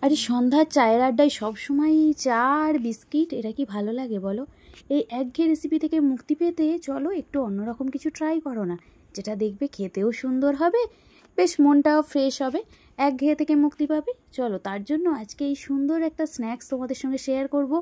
আর সন্ধ্যার চায়ের আড্ডায় সবসময় চা আর বিস্কিট এটা কি ভালো লাগে বলো? এই একঘেয়ে রেসিপি থেকে মুক্তি পেতে চলো একটু অন্যরকম কিছু ট্রাই করো না, যেটা দেখবে খেতেও সুন্দর হবে, বেশ মনটাও ফ্রেশ হবে, একঘেয়ে থেকে মুক্তি পাবে। চলো তার জন্য আজকে এই সুন্দর একটা স্ন্যাক্স তোমাদের সঙ্গে শেয়ার করব,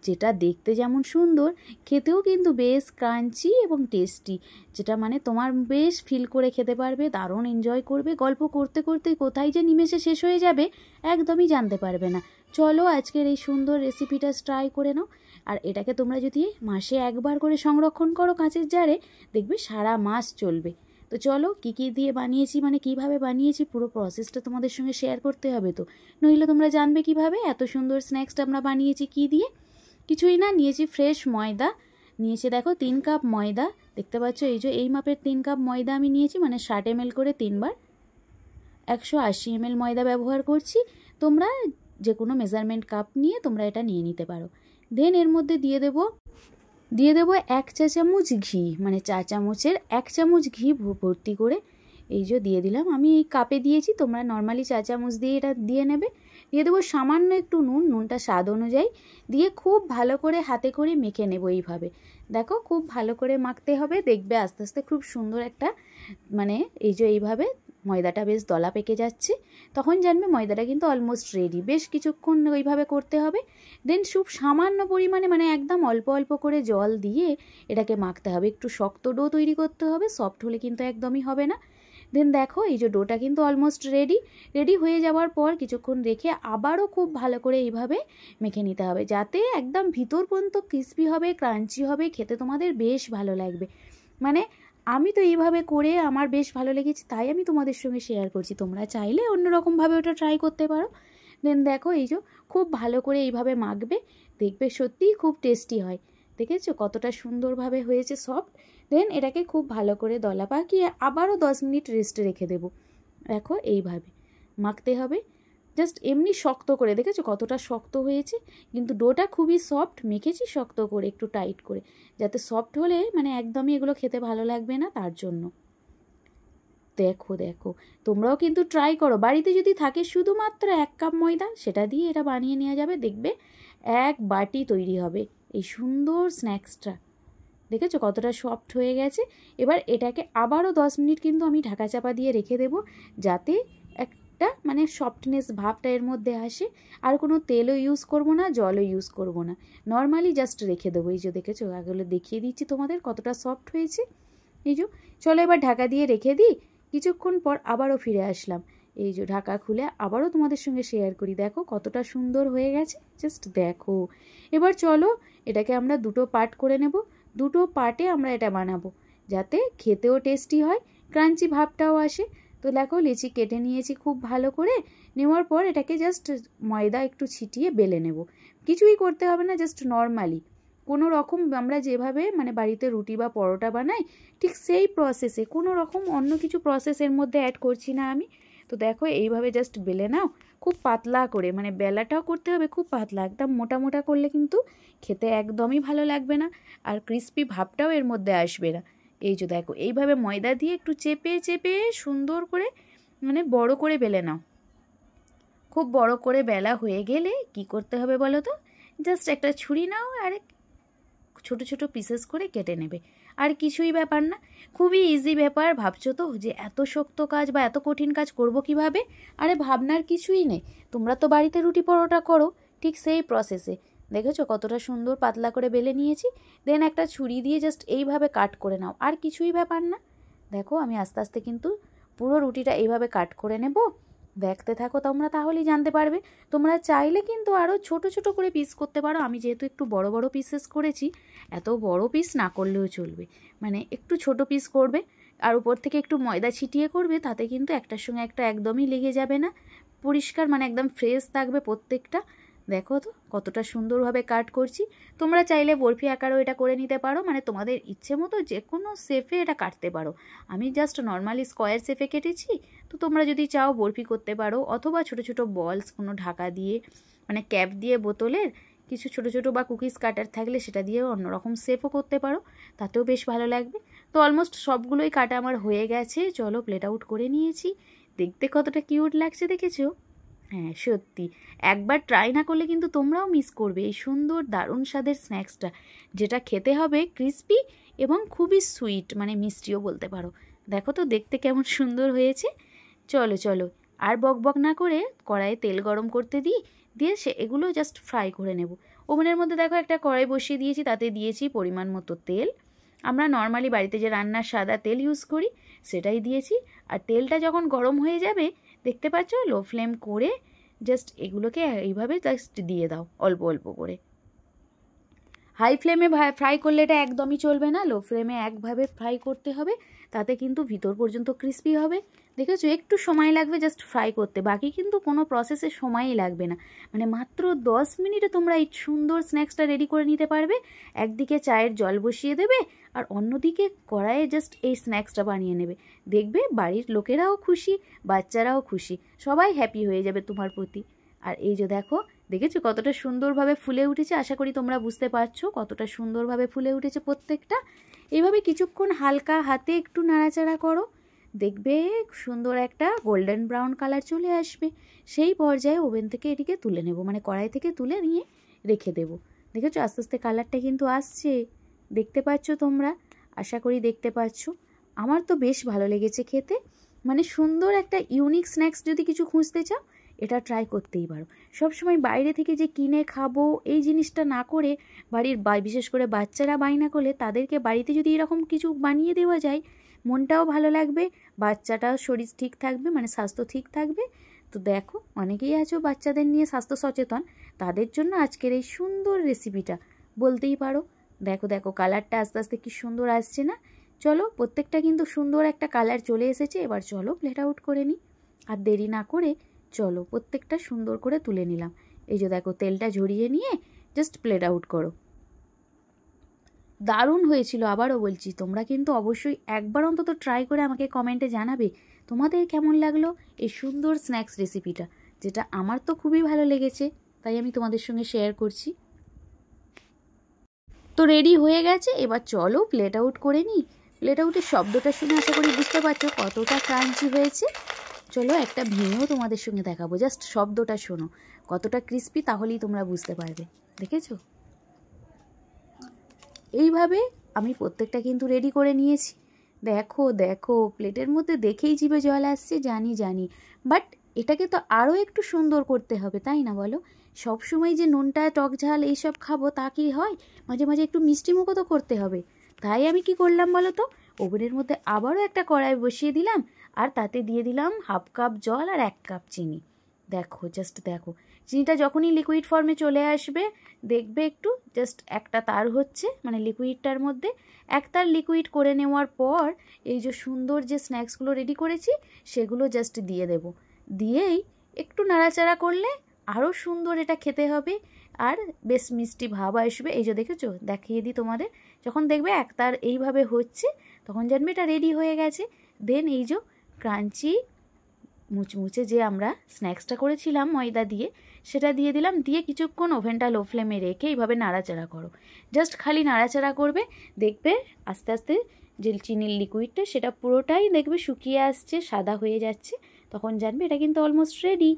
যেটা দেখতে যেমন সুন্দর, খেতেও কিন্তু বেশ ক্রাঞ্চি এবং টেস্টি, যেটা মানে তোমার বেশ ফিল করে খেতে পারবে, দারুণ এনজয় করবে, গল্প করতে করতে কোথায় যে নিমেষে শেষ হয়ে যাবে একদমই জানতে পারবে না। চলো আজকের এই সুন্দর রেসিপিটা ট্রাই করে নাও। আর এটাকে তোমরা যদি মাসে একবার করে সংরক্ষণ করো কাঁচের জারে, দেখবে সারা মাস চলবে। তো চলো কী কী দিয়ে বানিয়েছি, মানে কিভাবে বানিয়েছি, পুরো প্রসেসটা তোমাদের সঙ্গে শেয়ার করতে হবে, তো নইলে তোমরা জানবে কিভাবে এত সুন্দর স্ন্যাক্সটা আমরা বানিয়েছি কী দিয়ে। কিছুই না, নিয়েছি ফ্রেশ ময়দা, নিয়েছি দেখো 3 কাপ ময়দা, দেখতে পাচ্ছ এই যে এই মাপের 3 কাপ ময়দা আমি নিয়েছি, মানে 60 ml করে 3 বার 180 ml ময়দা ব্যবহার করছি। তোমরা যে কোনো মেজারমেন্ট কাপ নিয়ে তোমরা এটা নিয়ে নিতে পারো। দেন এর মধ্যে দিয়ে দেবো 1 চা চামচ ঘি, মানে 4 চামচের 1 চামচ ঘি ভর্তি করে এই যে দিয়ে দিলাম। আমি এই কাপে দিয়েছি, তোমরা নর্মালি 4 চামচ দিয়ে এটা দিয়ে নেবে। দিয়ে দেবো সামান্য একটু নুন, নুনটা স্বাদ অনুযায়ী দিয়ে খুব ভালো করে হাতে করে মেখে নেব। এইভাবে দেখো খুব ভালো করে মাখতে হবে, দেখবে আস্তে আস্তে খুব সুন্দর একটা, মানে এই যে এইভাবে ময়দাটা বেশ দলা পেকে যাচ্ছে, তখন জানবে ময়দাটা কিন্তু অলমোস্ট রেডি। বেশ কিছুক্ষণ ওইভাবে করতে হবে। দেন খুব সামান্য পরিমাণে, মানে একদম অল্প অল্প করে জল দিয়ে এটাকে মাখতে হবে। একটু শক্ত ডো তৈরি করতে হবে, সফট হলে কিন্তু একদমই হবে না। দেন দেখো এই যে ডোটা কিন্তু অলমোস্ট রেডি হয়ে যাওয়ার পর কিছুক্ষণ রেখে আবারও খুব ভালো করে এইভাবে মেখে নিতে হবে, যাতে একদম ভিতর পর্যন্ত ক্রিস্পি হবে, ক্রাঞ্চি হবে, খেতে তোমাদের বেশ ভালো লাগবে। মানে আমি তো এইভাবে করে আমার বেশ ভালো লেগেছে, তাই আমি তোমাদের সঙ্গে শেয়ার করছি। তোমরা চাইলে অন্যরকমভাবে ওটা ট্রাই করতে পারো। দেন দেখো এই যে খুব ভালো করে এইভাবে মাখবে, দেখবে সত্যিই খুব টেস্টি হয়। দেখেছো কতটা সুন্দরভাবে হয়েছে সফট। দেন এটাকে খুব ভালো করে দলা পাকিয়ে আবারও 10 মিনিট রেস্টে রেখে দেবো। দেখো এইভাবে মাখতে হবে, জাস্ট এমনি শক্ত করে। দেখেছো কতটা শক্ত হয়েছে, কিন্তু ডোটা খুবই সফট, মেখেছি শক্ত করে, একটু টাইট করে, যাতে সফট হলে মানে একদমই এগুলো খেতে ভালো লাগবে না, তার জন্য। দেখো তোমরাও কিন্তু ট্রাই করো, বাড়িতে যদি থাকে শুধুমাত্র 1 কাপ ময়দা, সেটা দিয়ে এটা বানিয়ে নেওয়া যাবে, দেখবে 1 বাটি তৈরি হবে এই সুন্দর স্ন্যাক্সটা। দেখেছো কতটা সফট হয়ে গেছে। এবার এটাকে আবারও 10 মিনিট কিন্তু আমি ঢাকা চাপা দিয়ে রেখে দেবো, যাতে একটা মানে সফটনেস ভাবটা এর মধ্যে আসে। আর কোনো তেলও ইউজ করব না, জলও ইউজ করব না, নর্মালি জাস্ট রেখে দেবো। এই যে দেখেছো, এগুলো দেখিয়ে দিচ্ছি তোমাদের কতটা সফট হয়েছে। এই যে চলো এবার ঢাকা দিয়ে রেখে দিই। কিছুক্ষণ পর আবারও ফিরে আসলাম, এই যে ঢাকা খুলে আবারও তোমাদের সঙ্গে শেয়ার করি। দেখো কতটা সুন্দর হয়ে গেছে, জাস্ট দেখো। এবার চলো এটাকে আমরা দুটো পার্ট করে নেব, দুটো পার্টে আমরা এটা বানাবো, যাতে খেতেও টেস্টি হয়, ক্রাঞ্চি ভাবটাও আসে। তো দেখো লিচি কেটে নিয়েছি খুব ভালো করে, নেওয়ার পর এটাকে জাস্ট ময়দা একটু ছিটিয়ে বেলে নেব। কিছুই করতে হবে না, জাস্ট নর্মালি কোনো রকম আমরা যেভাবে মানে বাড়িতে রুটি বা পরোটা বানাই ঠিক সেই প্রসেসে, কোনো রকম অন্য কিছু প্রসেসের মধ্যে অ্যাড করছি না আমি। তো দেখো এইভাবে জাস্ট বেলে নাও খুব পাতলা করে, মানে বেলাটাও করতে হবে খুব পাতলা, একদম মোটা মোটা করলে কিন্তু খেতে একদমই ভালো লাগবে না, আর ক্রিস্পি ভাবটাও এর মধ্যে আসবে না। এই যে দেখো এইভাবে ময়দা দিয়ে একটু চেপে চেপে সুন্দর করে মানে বড় করে বেলে নাও। খুব বড় করে বেলা হয়ে গেলে কি করতে হবে বলো তো, জাস্ট একটা ছুরি নাও আর ছোট ছোট পিসেস করে কেটে নেবে, আর কিছুই ব্যাপার না, খুবই ইজি ব্যাপার। ভাবছো তো যে এত শক্ত কাজ বা এত কঠিন কাজ করব কিভাবে? আরে ভাবনার কিছুই নেই, তোমরা তো বাড়িতে রুটি পরোটা করো ঠিক সেই প্রসেসে। দেখেছো কতটা সুন্দর পাতলা করে বেলে নিয়েছি। দেন একটা ছুরি দিয়ে জাস্ট এইভাবে কাট করে নাও, আর কিছুই ব্যাপার না। দেখো আমি আস্তে আস্তে কিন্তু পুরো রুটিটা এইভাবে কাট করে নেব, দেখতে থাকো তোমরা, তাহলেই জানতে পারবে। তোমরা চাইলে কিন্তু আরও ছোট ছোট করে পিস করতে পারো, আমি যেহেতু একটু বড় বড় পিসেস করেছি, এত বড় পিস না করলেও চলবে, মানে একটু ছোট পিস করবে, আর উপর থেকে একটু ময়দা ছিটিয়ে করবে, তাতে কিন্তু একটার সঙ্গে একটা একদমই লেগে যাবে না, পরিষ্কার মানে একদম ফ্রেশ থাকবে প্রত্যেকটা। দেখো তো কতটা সুন্দরভাবে কাট করছি। তোমরা চাইলে বরফি আকারও এটা করে নিতে পারো, মানে তোমাদের ইচ্ছে মতো যে কোনো শেপে এটা কাটতে পারো। আমি জাস্ট নর্মালি স্কোয়ার শেপে কেটেছি, তো তোমরা যদি চাও বরফি করতে পারো, অথবা ছোট ছোট বলস কোনো ঢাকা দিয়ে মানে ক্যাপ দিয়ে বোতলের কিছু ছোট ছোট বা কুকিজ কাটার থাকলে সেটা দিয়েও অন্যরকম শেপও করতে পারো, তাতেও বেশ ভালো লাগবে। তো অলমোস্ট সবগুলোই কাটা আমার হয়ে গেছে, চলো প্লেট আউট করে নিয়েছি। দেখতে কতটা কিউট লাগছে দেখেছো। হ্যাঁ সত্যি, একবার ট্রাই না করলে কিন্তু তোমরাও মিস করবে এই সুন্দর দারুণ স্বাদের স্ন্যাক্সটা, যেটা খেতে হবে ক্রিস্পি এবং খুবই সুইট, মানে মিষ্টিও বলতে পারো। দেখো তো দেখতে কেমন সুন্দর হয়েছে। চলো চলো, আর বক বক না করে কড়াইয়ে তেল গরম করতে দিই, দিয়ে এগুলো জাস্ট ফ্রাই করে নেব। ওভেনের মধ্যে দেখো একটা কড়াই বসিয়ে দিয়েছি, তাতে দিয়েছি পরিমাণ মতো তেল। আমরা নর্মালি বাড়িতে যে রান্নার সাদা তেল ইউজ করি সেটাই দিয়েছি। আর তেলটা যখন গরম হয়ে যাবে, দেখতে পাচ্ছ, লো ফ্লেম করে জাস্ট এগুলোকে এইভাবে জাস্ট দিয়ে দাও অল্প অল্প করে। হাই ফ্লেমে ফ্রাই করলে এটা একদমই চলবে না, লো ফ্লেমে একভাবে ফ্রাই করতে হবে, তাতে কিন্তু ভিতর পর্যন্ত ক্রিস্পি হবে। দেখেছো, একটু সময় লাগবে জাস্ট ফ্রাই করতে, বাকি কিন্তু কোনো প্রসেসে সময়ই লাগবে না। মানে মাত্র 10 মিনিটে তোমরা এই সুন্দর স্ন্যাক্সটা রেডি করে নিতে পারবে। একদিকে চায়ের জল বসিয়ে দেবে, আর অন্যদিকে কড়াইয়ে জাস্ট এই স্ন্যাক্সটা বানিয়ে নেবে। দেখবে বাড়ির লোকেরাও খুশি, বাচ্চারাও খুশি, সবাই হ্যাপি হয়ে যাবে তোমার প্রতি। আর এই যে দেখো, দেখেছো কতটা সুন্দরভাবে ফুলে উঠেছে, আশা করি তোমরা বুঝতে পারছো কতটা সুন্দরভাবে ফুলে উঠেছে প্রত্যেকটা। এইভাবে কিছুক্ষণ হালকা হাতে একটু নাড়াচাড়া করো, দেখবে সুন্দর একটা গোল্ডেন ব্রাউন কালার চলে আসবে। সেই পর্যায়ে ওভেন থেকে এটিকে তুলে নেব, মানে কড়াই থেকে তুলে নিয়ে রেখে দেব। দেখেছো আস্তে আস্তে কালারটা কিন্তু আসছে, দেখতে পাচ্ছ তোমরা, আশা করি দেখতে পাচ্ছ। আমার তো বেশ ভালো লেগেছে খেতে। মানে সুন্দর একটা ইউনিক স্ন্যাক্স যদি কিছু খুঁজতে চাও, এটা ট্রাই করতেই পারো। সবসময় বাইরে থেকে যে কিনে খাবো এই জিনিসটা না করে, বাড়ির বিশেষ করে বাচ্চারা বায়না করলে তাদেরকে বাড়িতে যদি এরকম কিছু বানিয়ে দেওয়া যায়, মনটাও ভালো লাগবে, বাচ্চাটাও শরীর ঠিক থাকবে, মানে স্বাস্থ্য ঠিক থাকবে। তো দেখো, অনেকেই আছো বাচ্চাদের নিয়ে স্বাস্থ্য সচেতন, তাদের জন্য আজকের এই সুন্দর রেসিপিটা বলতেই পারো। দেখো দেখো কালারটা আস্তে আস্তে কি সুন্দর আসছে না। চলো, প্রত্যেকটা কিন্তু সুন্দর একটা কালার চলে এসেছে, এবার চলো প্লেট আউট করে নিই। আর দেরি না করে চলো প্রত্যেকটা সুন্দর করে তুলে নিলাম। এই যে দেখো তেলটা ঝরিয়ে নিয়ে জাস্ট প্লেট আউট করো। দারুণ হয়েছিল, আবারও বলছি, তোমরা কিন্তু অবশ্যই একবার অন্তত ট্রাই করে আমাকে কমেন্টে জানাবে তোমাদের কেমন লাগলো এই সুন্দর স্ন্যাক্স রেসিপিটা, যেটা আমার তো খুবই ভালো লেগেছে, তাই আমি তোমাদের সঙ্গে শেয়ার করছি। তো রেডি হয়ে গেছে, এবার চলো প্লেট আউট করে নিই। প্লেট আউটের শব্দটা শুনে আশা করি বুঝতে পারছো কতটা ক্রাঞ্চি হয়েছে। চলো একটা ভেঙেও তোমাদের সঙ্গে দেখাবো, জাস্ট শব্দটা শোনো কতটা ক্রিস্পি, তাহলেই তোমরা বুঝতে পারবে। দেখেছো, এইভাবে আমি প্রত্যেকটা কিন্তু রেডি করে নিয়েছি। দেখো দেখো, প্লেটের মধ্যে দেখেই জিভে জল আসছে, জানি জানি, বাট এটাকে তো আরও একটু সুন্দর করতে হবে, তাই না বলো? সবসময় যে নুনটা টক ঝাল এইসব খাবো তা কি হয়? মাঝে মাঝে একটু মিষ্টিমুখও তো করতে হবে। তাই আমি কি করলাম বলো তো, ওভেনের মধ্যে আবারও একটা কড়াই বসিয়ে দিলাম, আর তাতে দিয়ে দিলাম 1/2 কাপ জল আর 1 কাপ চিনি। দেখো জাস্ট দেখো, চিনিটা যখনই লিকুইড ফর্মে চলে আসবে, দেখবে একটু জাস্ট একটা তার হচ্ছে, মানে লিকুইডটার মধ্যে এক তার লিকুইড করে নেওয়ার পর এই যে সুন্দর যে স্ন্যাক্সগুলো রেডি করেছি সেগুলো জাস্ট দিয়ে দেব। দিয়েই একটু নাড়াচাড়া করলে আরও সুন্দর এটা খেতে হবে, আর বেশ মিষ্টি ভাব আসবে। এই যে দেখেছো, দেখিয়ে দিই তোমাদের, যখন দেখবে এক তার এইভাবে হচ্ছে তখন জানবে এটা রেডি হয়ে গেছে। দেন এই যে ক্রাঞ্চি মুচমুচে যে আমরা স্ন্যাক্সটা করেছিলাম ময়দা দিয়ে, সেটা দিয়ে দিলাম, দিয়ে কিছুক্ষণ ওভেনটা লো ফ্লেমে রেখে এইভাবে নাড়াচাড়া করো। জাস্ট খালি নাড়াচাড়া করবে, দেখবে আস্তে আস্তে যে চিনির লিকুইডটা সেটা পুরোটাই দেখবে শুকিয়ে আসছে, সাদা হয়ে যাচ্ছে, তখন জানবে এটা কিন্তু অলমোস্ট রেডি।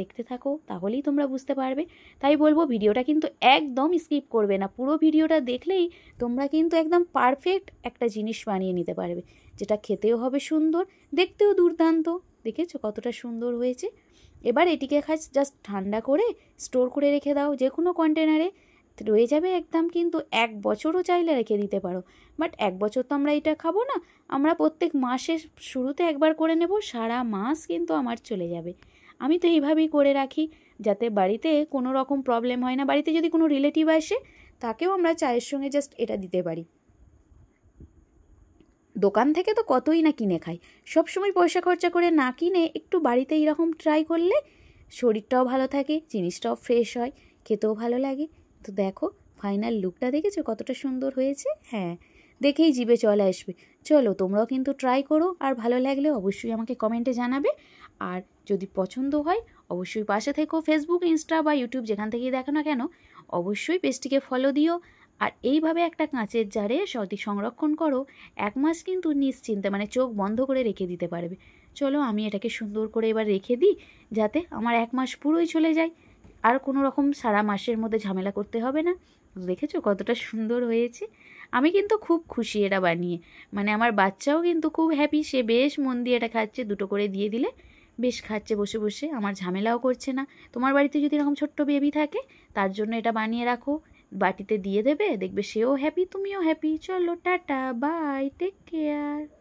দেখতে থাকো, তাহলেই তোমরা বুঝতে পারবে। তাই বলবো ভিডিওটা কিন্তু একদম স্কিপ করবে না, পুরো ভিডিওটা দেখলেই তোমরা কিন্তু একদম পারফেক্ট একটা জিনিস বানিয়ে নিতে পারবে, যেটা খেতেও হবে সুন্দর, দেখতেও দুর্দান্ত। দেখেছো কতটা সুন্দর হয়েছে। এবার এটিকে জাস্ট ঠান্ডা করে স্টোর করে রেখে দাও যে কোনো কন্টেনারে, রয়ে যাবে একদম, কিন্তু 1 বছরও চাইলে রেখে দিতে পারো। বাট 1 বছর তো আমরা এটা খাবো না, আমরা প্রত্যেক মাসের শুরুতে একবার করে নেব, সারা মাস কিন্তু আমার চলে যাবে। আমি তো এইভাবেই করে রাখি, যাতে বাড়িতে কোনো রকম প্রবলেম হয় না। বাড়িতে যদি কোনো রিলেটিভ আসে তাকেও আমরা চায়ের সঙ্গে জাস্ট এটা দিতে পারি। দোকান থেকে তো কতই না কিনে খাই, সবসময় পয়সা খরচা করে না কিনে একটু বাড়িতে এরকম ট্রাই করলে শরীরটাও ভালো থাকে, জিনিসটাও ফ্রেশ হয়, খেতেও ভালো লাগে। তো দেখো ফাইনাল লুকটা দেখেছো কতটা সুন্দর হয়েছে? হ্যাঁ, দেখেই জিভে চলে আসবে। চলো তোমরাও কিন্তু ট্রাই করো, আর ভালো লাগলে অবশ্যই আমাকে কমেন্টে জানাবে। আর যদি পছন্দ হয় অবশ্যই পাশে থেকো, ফেসবুক, ইনস্টা বা ইউটিউব যেখান থেকেই দেখো না কেন, অবশ্যই পেজটিকে ফলো দিও। আর এইভাবে একটা কাঁচের জারে সংরক্ষণ করো, 1 মাস কিন্তু নিশ্চিন্তে, মানে চোখ বন্ধ করে রেখে দিতে পারবে। চলো আমি এটাকে সুন্দর করে এবার রেখে দিই, যাতে আমার 1 মাস পুরোই চলে যায়, আর কোনো রকম সারা মাসের মধ্যে ঝামেলা করতে হবে না। দেখেছো কতটা সুন্দর হয়েছে? আমি কিন্তু খুব খুশি এটা বানিয়ে, মানে আমার বাচ্চাও কিন্তু খুব হ্যাপি, সে বেশ মন দিয়ে এটা খাচ্ছে, 2টো করে দিয়ে দিলে বেশ খাচ্ছে বসে বসে, আমার ঝামেলাও করছে না। তোমার বাড়িতে যদি এরকম ছোট্ট বেবি থাকে, তার জন্য এটা বানিয়ে রাখো, বাটিতে দিয়ে দেবে, দেখবে সেও হ্যাপি, তুমিও হ্যাপি। চলো টাটা, বাই, টেক কেয়ার।